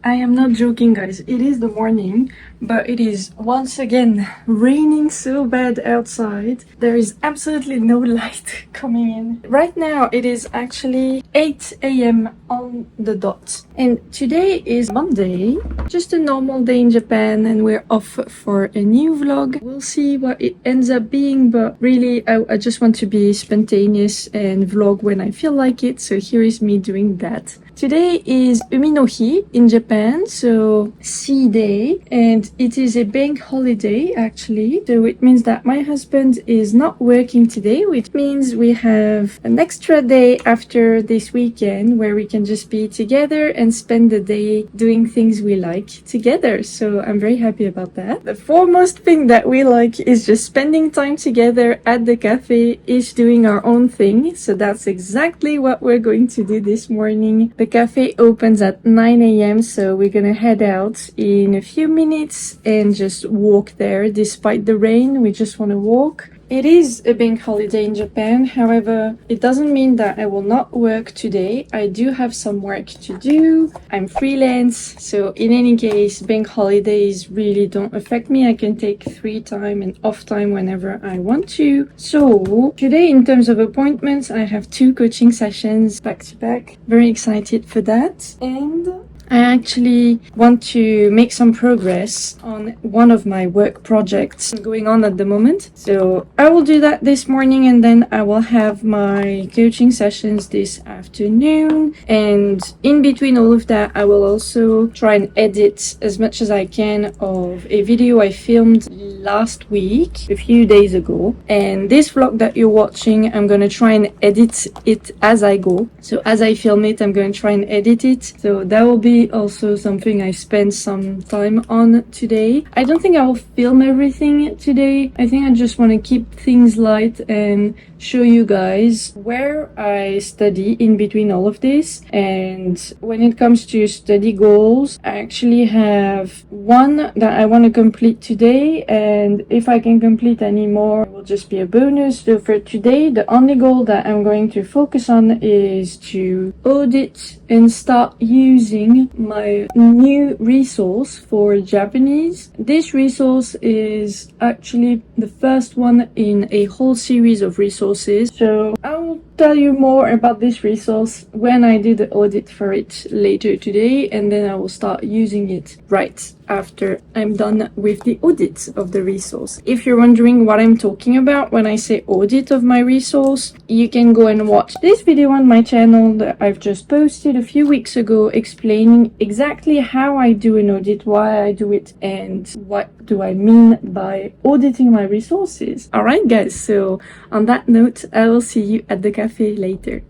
I am not joking, guys. It is the morning, but it is once again raining so bad outside. There is absolutely no light coming in. Right now it is actually 8 a.m. on the dot. And today is Monday, just a normal day in Japan, and we're off for a new vlog. We'll see what it ends up being, but really I just want to be spontaneous and vlog when I feel like it, so here is me doing that. Today is Umi no Hi in Japan, so sea day, and it is a bank holiday actually. So it means that my husband is not working today, which means we have an extra day after this weekend where we can just be together and spend the day doing things we like together. So I'm very happy about that. The foremost thing that we like is just spending time together at the cafe, each doing our own thing. So that's exactly what we're going to do this morning. The cafe opens at 9 a.m. so we're gonna head out in a few minutes and just walk there. Despite the rain, we just want to walk. It is a bank holiday in Japan, however, it doesn't mean that I will not work today. I do have some work to do. I'm freelance, so in any case, bank holidays really don't affect me. I can take free time and off time whenever I want to. So today, in terms of appointments, I have 2 coaching sessions back to back. Very excited for that. And I actually want to make some progress on one of my work projects going on at the moment. So I will do that this morning, and then I will have my coaching sessions this afternoon. And in between all of that, I will also try and edit as much as I can of a video I filmed last week, a few days ago. And this vlog that you're watching, I'm going to try and edit it as I go. So as I film it, I'm going to try and edit it. So that will be also something I spend some time on today. I don't think I will film everything today. I think I just want to keep things light and show you guys where I study in between all of this. And when it comes to study goals, I actually have one that I want to complete today, and if I can complete any more, it will just be a bonus. So for today, the only goal that I'm going to focus on is to audit and start using my new resource for Japanese. This resource is actually the first one in a whole series of resources. So I will tell you more about this resource when I do the audit for it later today, and then I will start using it right after I'm done with the audit of the resource. If you're wondering what I'm talking about when I say audit of my resource, you can go and watch this video on my channel that I've just posted a few weeks ago explaining exactly how I do an audit, why I do it, and what do I mean by auditing my resources. Alright guys, so on that note, I will see you at the cafe later.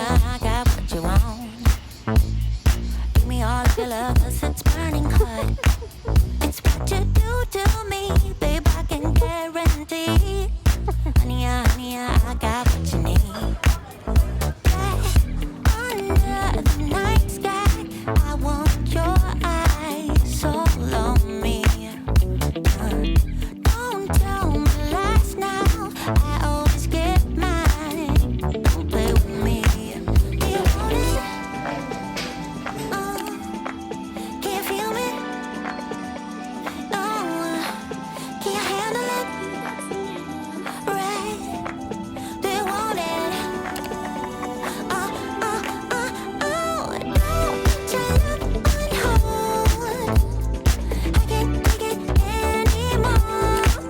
I got what you want. Give me all of your love, 'cause it's burning hot. It's what you do to me, babe, I can guarantee. Honey, I got what you need. Under the night sky, I want your eyes all on me. Don't tell me lies now, I always get mine. Don't play with me. Do you want it? Can you feel me? No. Can you handle it? Right. Do you want it? Don't put your love on hold. I can't take it anymore.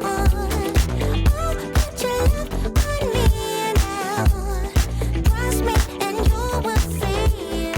Put your love on me now. Trust me and you will see.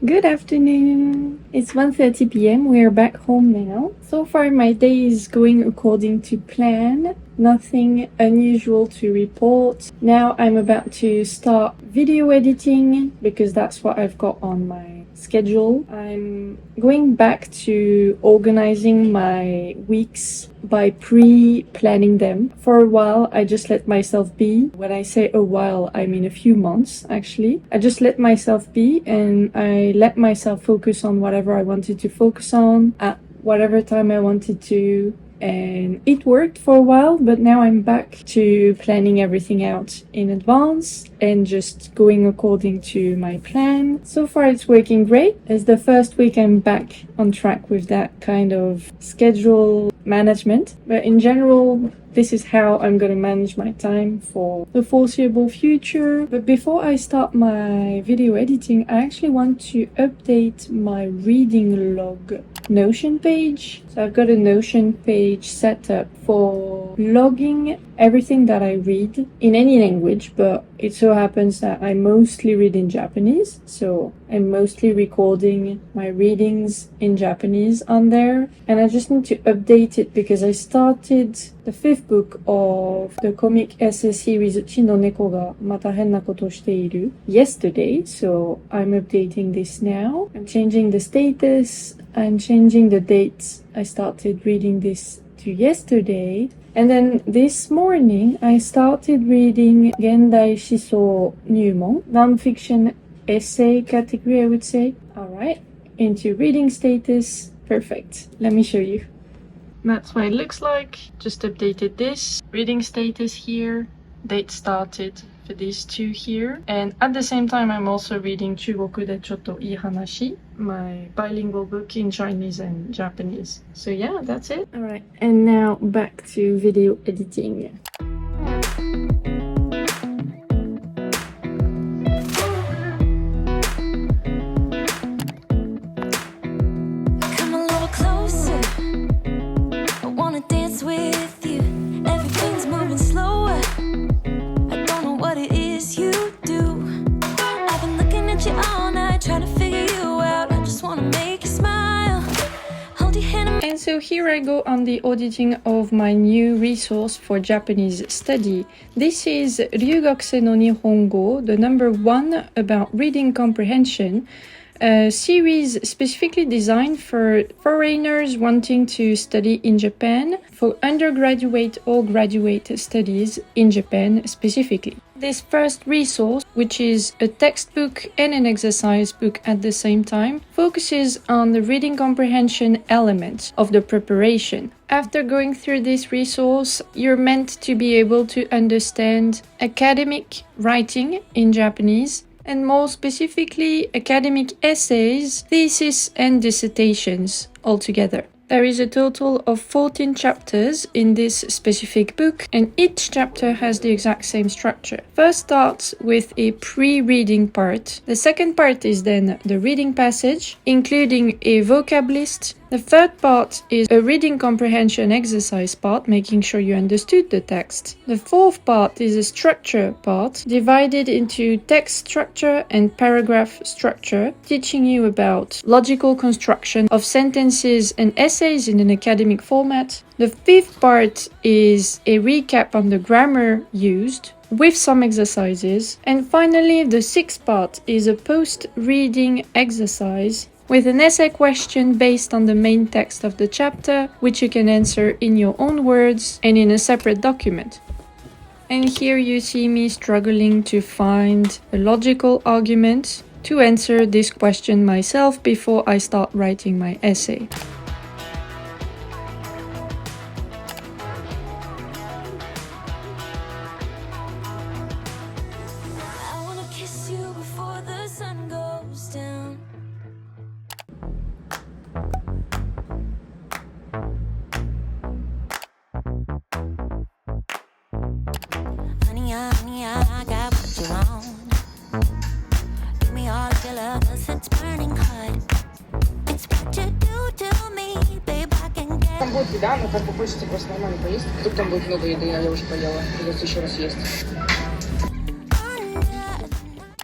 Good afternoon. It's 1:30 p.m. We're back home now. So far my day is going according to plan. Nothing unusual to report. Now I'm about to start video editing because that's what I've got on my schedule. I'm going back to organizing my weeks by pre-planning them. For a while, I just let myself be. When I say a while, I mean a few months, actually. I just let myself be, and I let myself focus on whatever I wanted to focus on at whatever time I wanted to. and it worked for a while, but now I'm back to planning everything out in advance and just going according to my plan. So far it's working great. It's the first week I'm back on track with that kind of schedule management, but in general this is how I'm gonna manage my time for the foreseeable future. But before I start my video editing, I actually want to update my reading log Notion page. So I've got a Notion page set up for logging everything that I read in any language, but it so happens that I mostly read in Japanese, so I'm mostly recording my readings in Japanese on there, and I just need to update it because I started the 5th book of the comic essay series Uchi no neko ga mata henna koto shite iru yesterday, so I'm updating this now. I'm changing the status, I'm changing the dates I started reading this to yesterday. And then this morning I started reading Gendai Shiso Nyumon, non-fiction essay category, I would say. Alright, into reading status. Perfect. Let me show you. That's what it looks like. Just updated this. Reading status here. Date started for these two here. And at the same time, I'm also reading Chugoku de Chotto ii hanashi, my bilingual book in Chinese and Japanese. So yeah, that's it. Alright, and now back to video editing. Come a little closer. I wanna dance with you. Everything's moving slower. I don't know what it is you do. I've been looking at you all night, trying to figure you out. I just wanna make you smile. Hold your hand. And so here I go on the auditing of my new resource for Japanese study. This is Ryugakusei no Nihongo, the number 1 about reading comprehension, a series specifically designed for foreigners wanting to study in Japan, for undergraduate or graduate studies in Japan specifically. This first resource, which is a textbook and an exercise book at the same time, focuses on the reading comprehension element of the preparation. After going through this resource, you're meant to be able to understand academic writing in Japanese, and more specifically academic essays, theses and dissertations altogether. There is a total of 14 chapters in this specific book, and each chapter has the exact same structure. First starts with a pre-reading part. The second part is then the reading passage, including a vocab list. The third part is a reading comprehension exercise part, making sure you understood the text. The fourth part is a structure part, divided into text structure and paragraph structure, teaching you about logical construction of sentences and essays in an academic format. The fifth part is a recap on the grammar used, with some exercises. And finally, the sixth part is a post-reading exercise with an essay question based on the main text of the chapter, which you can answer in your own words and in a separate document. And here you see me struggling to find a logical argument to answer this question myself before I start writing my essay. I wanna kiss you before the sun goes down. Honey, I got what you want. Give me all of your love, 'cause it's burning hot. It's what you do to me, babe, I can get. Там будет еда, но как бы хочется просто нормально поесть. Вдруг там будет много еды, а я уже поела. Придется еще раз есть.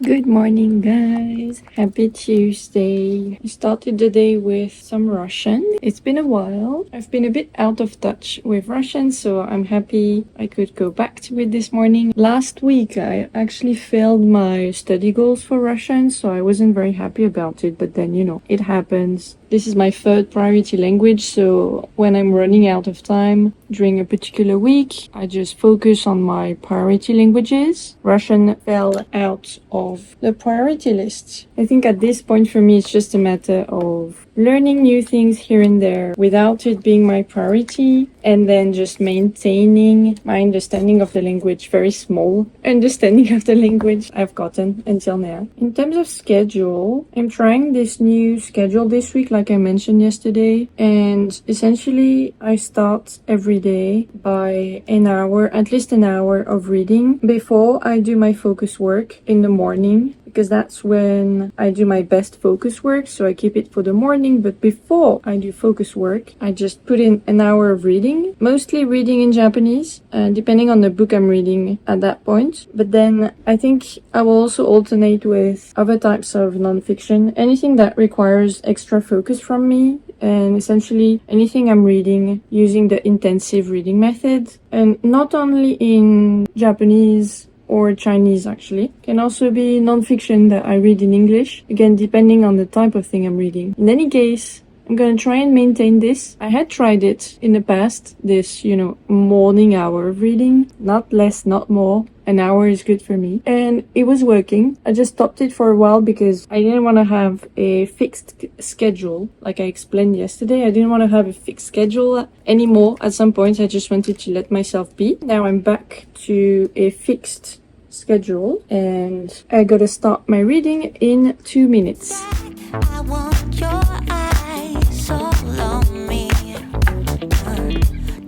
Good morning, guys. Happy Tuesday. I started the day with some Russian. It's been a while. I've been a bit out of touch with Russian, so I'm happy I could go back to it this morning. Last week, I actually failed my study goals for Russian, so I wasn't very happy about it, but then, you know, it happens. This is my third priority language, so when I'm running out of time during a particular week, I just focus on my priority languages. Russian fell out of the priority list. I think at this point for me, it's just a matter of learning new things here and there without it being my priority, and then just maintaining my understanding of the language, very small understanding of the language I've gotten until now. In terms of schedule, I'm trying this new schedule this week, like I mentioned yesterday, and essentially I start every day by an hour, at least an hour of reading before I do my focus work in the morning, because that's when I do my best focus work, so I keep it for the morning. But before I do focus work, I just put in an hour of reading, mostly reading in Japanese, depending on the book I'm reading at that point. But then I think I will also alternate with other types of nonfiction, anything that requires extra focus from me, and essentially anything I'm reading using the intensive reading method. And not only in Japanese or Chinese, actually. Can also be non-fiction that I read in English, again depending on the type of thing I'm reading. In any case, I'm gonna try and maintain this. I had tried it in the past, this, morning hour of reading. Not less, not more. An hour is good for me. And it was working. I just stopped it for a while because I didn't want to have a fixed schedule. Like I explained yesterday, I didn't want to have a fixed schedule anymore. At some point, I just wanted to let myself be. Now I'm back to a fixed schedule and I gotta start my reading in 2 minutes. I want your eyes all on me.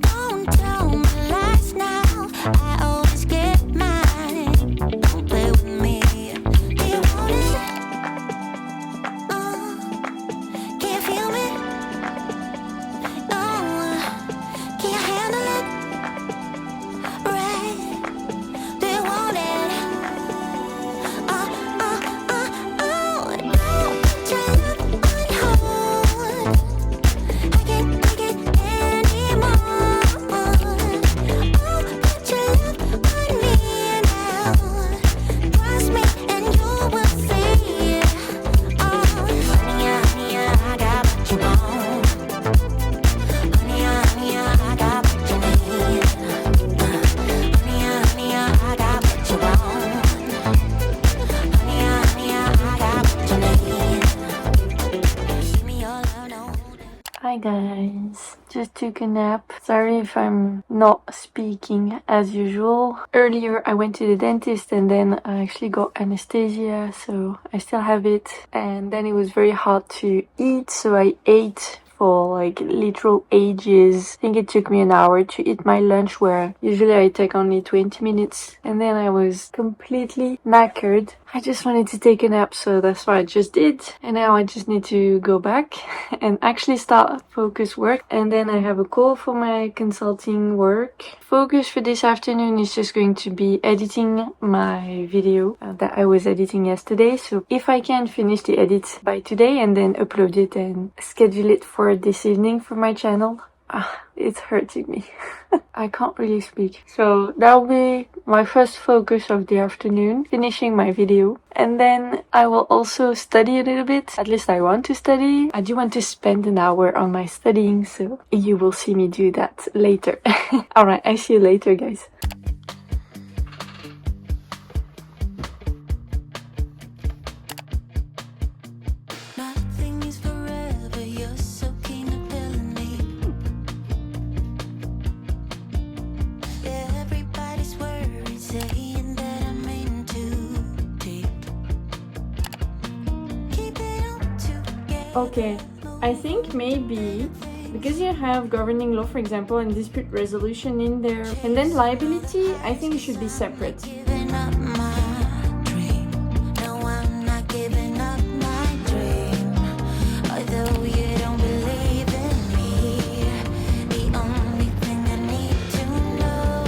Don't tell me lies now. I always get mine. Don't play with me. Do you want it? Can you feel me? Can you handle it? Right? Do you want it? Hi guys, just took a nap. Sorry if I'm not speaking as usual. Earlier I went to the dentist and then I actually got anesthesia, so I still have it. And then it was very hard to eat, so I ate for like literal ages. I think it took me an hour to eat my lunch, where usually I take only 20 minutes. And then I was completely knackered. I just wanted to take a nap, so that's what I just did. And now I just need to go back and actually start focus work. And then I have a call for my consulting work. Focus for this afternoon is just going to be editing my video that I was editing yesterday. So if I can finish the edit by today and then upload it and schedule it for this evening for my channel, it's hurting me. I can't really speak. So that'll be my first focus of the afternoon, finishing my video. And then I will also study a little bit. At least I want to study. I do want to spend an hour on my studying, so you will see me do that later. Alright, I see you later, guys. Nothing is forever, you're so keen on telling me. Everybody's worried, saying that I'm in too deep. Keep it on together. Okay, I think maybe because you have governing law, for example, and dispute resolution in there, and then liability, I think it should be separate. Giving up my dream. No, I'm not giving up my dream. Although you don't believe in me, the only thing I need to know,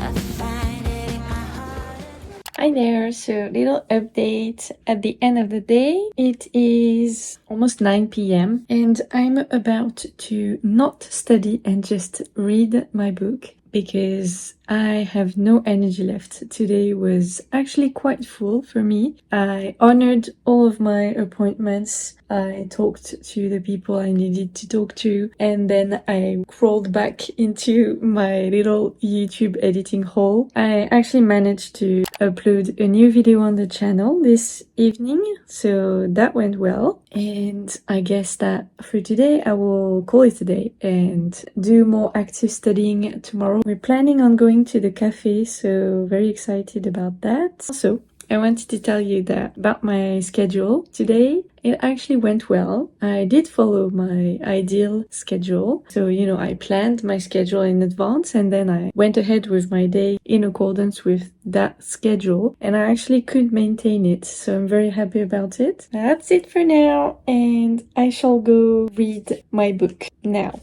I find it in my heart. Hi there, so little update at the end of the day. It is almost 9 p.m. and I'm about to not study and just read my book. because I have no energy left. Today was actually quite full for me. I honored all of my appointments. I talked to the people I needed to talk to, and then I crawled back into my little YouTube editing hole. I actually managed to upload a new video on the channel this evening, so that went well. And I guess that for today I will call it a day and do more active studying tomorrow. We're planning on going to the cafe, so very excited about that. Also, I wanted to tell you that about my schedule today. It actually went well. I did follow my ideal schedule. So, I planned my schedule in advance and then I went ahead with my day in accordance with that schedule, and I actually could maintain it. So I'm very happy about it. That's it for now, and I shall go read my book now.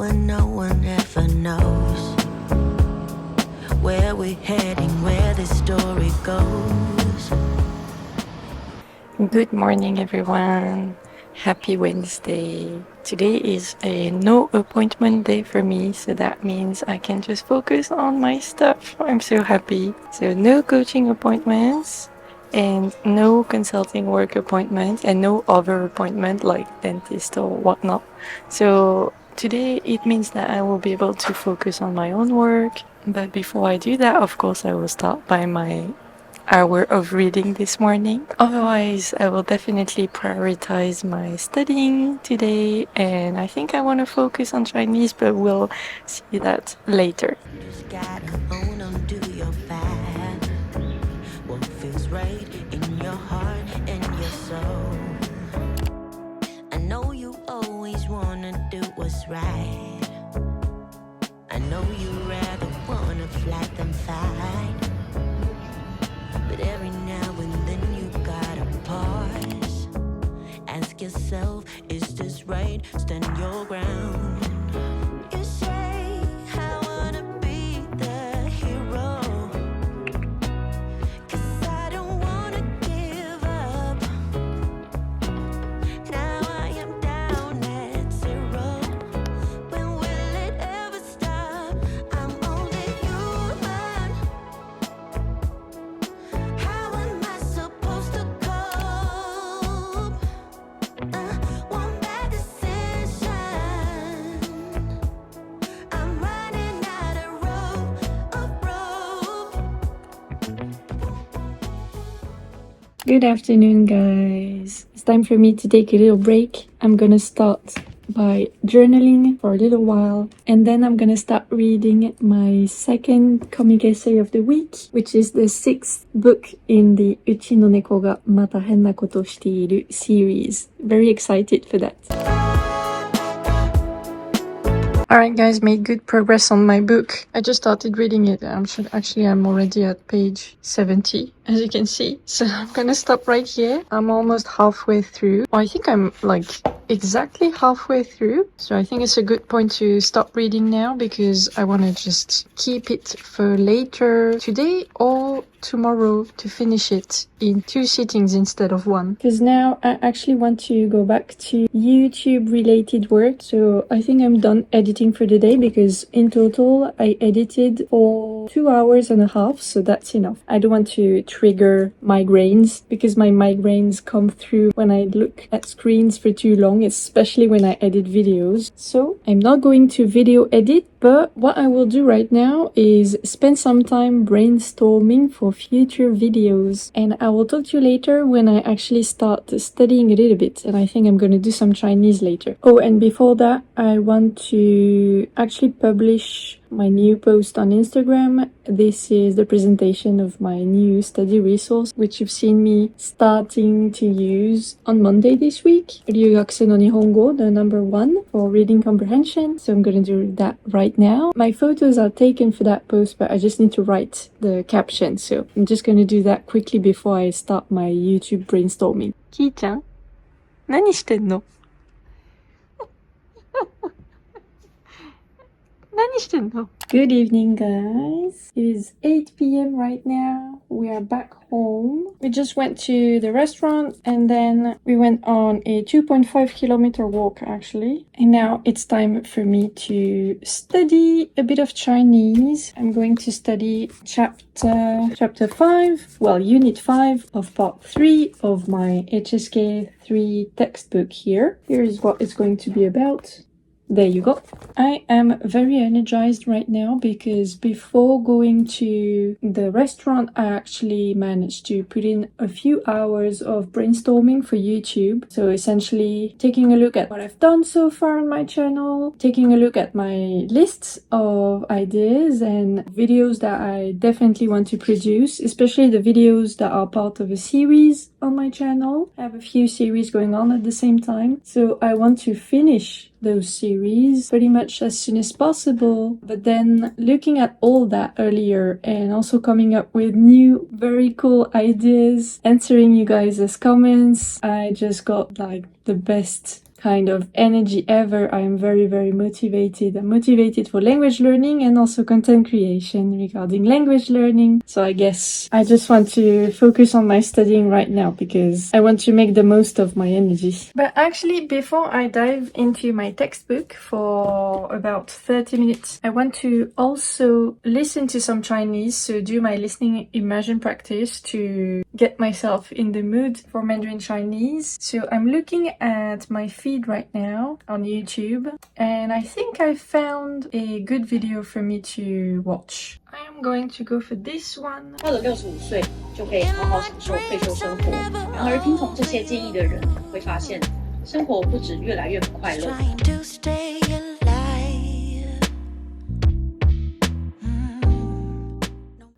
No one ever knows where we're heading, where the story goes. Good morning, everyone. Happy Wednesday. Today is a no appointment day for me, so that means I can just focus on my stuff. I'm so happy. So no coaching appointments and no consulting work appointments and no other appointment like dentist or whatnot. So today it means that I will be able to focus on my own work. But before I do that, of course, I will start by my hour of reading this morning. Otherwise, I will definitely prioritize my studying today, and I think I want to focus on Chinese, but we'll see that later. Just gotta own on, do your bad. What feels right in your heart and your soul. I know you always wanna do what's right. I know you rather wanna fly than fight. But every now and then you gotta pause. Ask yourself, is this right? Stand your ground. You say, I wanna be the hero, 'cause I don't wanna give up. Now I am down at zero. When will it ever stop? I'm only human. How am I supposed to cope? One bad decision. I'm running out of rope. Good afternoon, guys. It's time for me to take a little break. I'm gonna start by journaling for a little while, and then I'm gonna start reading my second comic essay of the week, which is the 6th book in the Uchi no neko ga mata hen na koto shite iru series. Very excited for that. Alright guys, made good progress on my book. I just started reading it. I'm already at page 70, as you can see. So I'm gonna stop right here. I'm almost halfway through. I think I'm like exactly halfway through. So I think it's a good point to stop reading now, because I want to just keep it for later today or tomorrow to finish it in 2 sittings instead of 1. Because now I actually want to go back to YouTube related work. So I think I'm done editing for the day, because in total I edited for 2 hours and a half, so that's enough. I don't want to trigger migraines, because my migraines come through when I look at screens for too long, especially when I edit videos. So I'm not going to video edit, but what I will do right now is spend some time brainstorming for future videos, and I will talk to you later when I actually start studying a little bit, and I think I'm going to do some Chinese later. Oh, and before that, I want to actually publish my new post on Instagram. This is the presentation of my new study resource, which you've seen me starting to use on Monday this week. Ryugakusei no Nihongo, the number 1 for reading comprehension. So I'm going to do that right now. My photos are taken for that post, but I just need to write the caption. So I'm just going to do that quickly before I start my YouTube brainstorming. Ki-chan, nani shite nの?何してんの? Good evening, guys. It is 8 p.m. right now. We are back home. We just went to the restaurant and then we went on a 2.5 kilometer walk actually. And now it's time for me to study a bit of Chinese. I'm going to study chapter 5, well, unit 5 of part 3 of my HSK 3 textbook here. Here is what it's going to be about. There you go. I am very energized right now because before going to the restaurant, I actually managed to put in a few hours of brainstorming for YouTube. So essentially taking a look at what I've done so far on my channel, taking a look at my lists of ideas and videos that I definitely want to produce, especially the videos that are part of a series on my channel. I have a few series going on at the same time. So I want to finish those series pretty much as soon as possible, but then looking at all that earlier and also coming up with new very cool ideas, answering you guys' comments, I just got like the best kind of energy ever. I am very, very motivated. I'm motivated for language learning and also content creation regarding language learning. So I guess I just want to focus on my studying right now because I want to make the most of my energy. But actually, before I dive into my textbook for about 30 minutes, I want to also listen to some Chinese, so do my listening immersion practice to get myself in the mood for Mandarin Chinese. So I'm looking at my feed right now on YouTube and I think I found a good video for me to watch. I am going to go for this one. 到了65岁就可以好好享受退休生活。然而，听从这些建议的人会发现，生活不止越来越不快乐。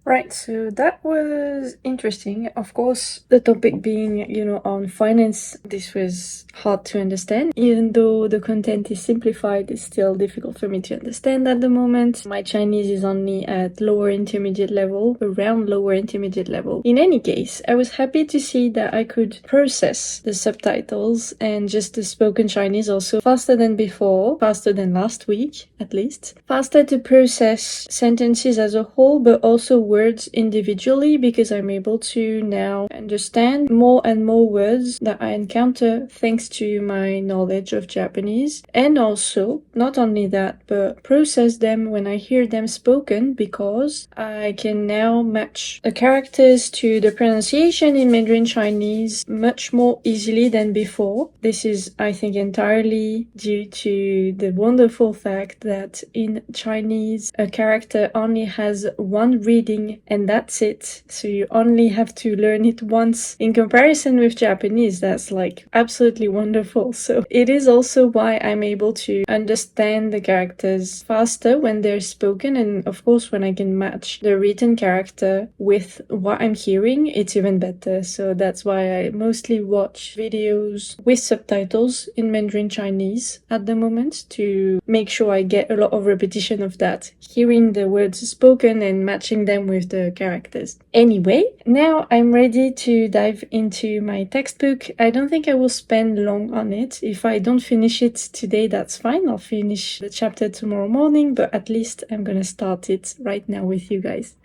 Right, so that was interesting. Of course, the topic being, on finance, this was hard to understand. Even though the content is simplified, it's still difficult for me to understand at the moment. My Chinese is only at lower intermediate level, around lower intermediate level. In any case, I was happy to see that I could process the subtitles and just the spoken Chinese also faster than before, faster than last week, at least. Faster to process sentences as a whole, but also words individually because I'm able to now understand more and more words that I encounter thanks to my knowledge of Japanese, and also not only that but process them when I hear them spoken because I can now match the characters to the pronunciation in Mandarin Chinese much more easily than before. This is, I think, entirely due to the wonderful fact that in Chinese a character only has one reading and that's it. So you only have to learn it once. In comparison with Japanese, that's like absolutely wonderful. So it is also why I'm able to understand the characters faster when they're spoken, and of course when I can match the written character with what I'm hearing, it's even better. So that's why I mostly watch videos with subtitles in Mandarin Chinese at the moment to make sure I get a lot of repetition of that, hearing the words spoken and matching them with the characters. Anyway, now I'm ready to dive into my textbook. I don't think I will spend long on it. If I don't finish it today, that's fine. I'll finish the chapter tomorrow morning, but at least I'm gonna start it right now with you guys.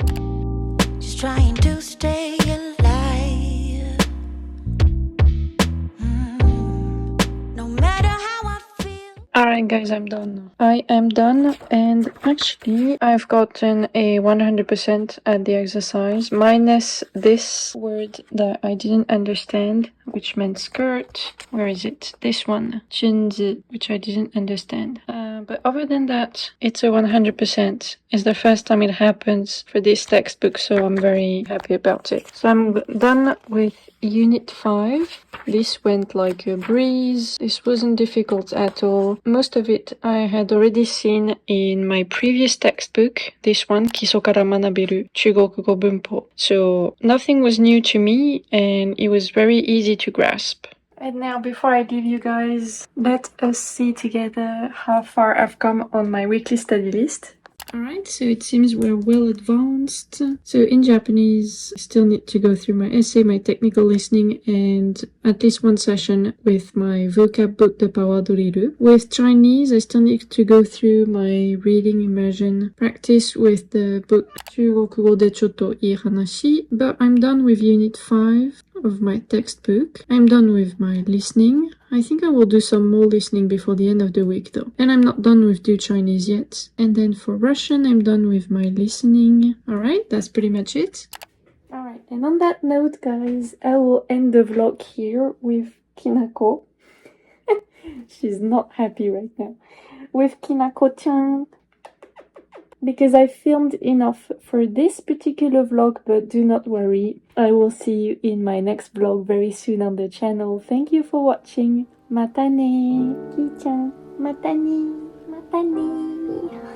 Just trying to stay alive. No matter how I feel. Alright guys, I'm done. I am done, and actually I've gotten a 100% at the exercise, minus this word that I didn't understand, which meant skirt. Where is it? This one, 裙子, which I didn't understand. But other than that, it's a 100%. It's the first time it happens for this textbook, so I'm very happy about it. So I'm done with Unit 5. This went like a breeze. This wasn't difficult at all. Most of it I had already seen in my previous textbook, this one, 基礎から学べる中国語文法. So nothing was new to me and it was very easy to grasp. And now, before I leave you guys, let us see together how far I've come on my weekly study list. Alright, so it seems we're well advanced. So in Japanese, I still need to go through my essay, my technical listening, and at least one session with my vocab book, The Power Drill. With Chinese, I still need to go through my reading immersion practice with the book 中国語でちょっといい話, but I'm done with Unit 5 of my textbook. I'm done with my listening. I think I will do some more listening before the end of the week though. And I'm not done with Do Chinese yet. And then for Russian, I'm done with my listening. Alright, that's pretty much it. Alright, and on that note, guys, I will end the vlog here with Kinako. She's not happy right now. With Kinako-chan. Because I filmed enough for this particular vlog, but do not worry, I will see you in my next vlog very soon on the channel. Thank you for watching. Mata ne, Ki-chan. Mata ne, mata ne.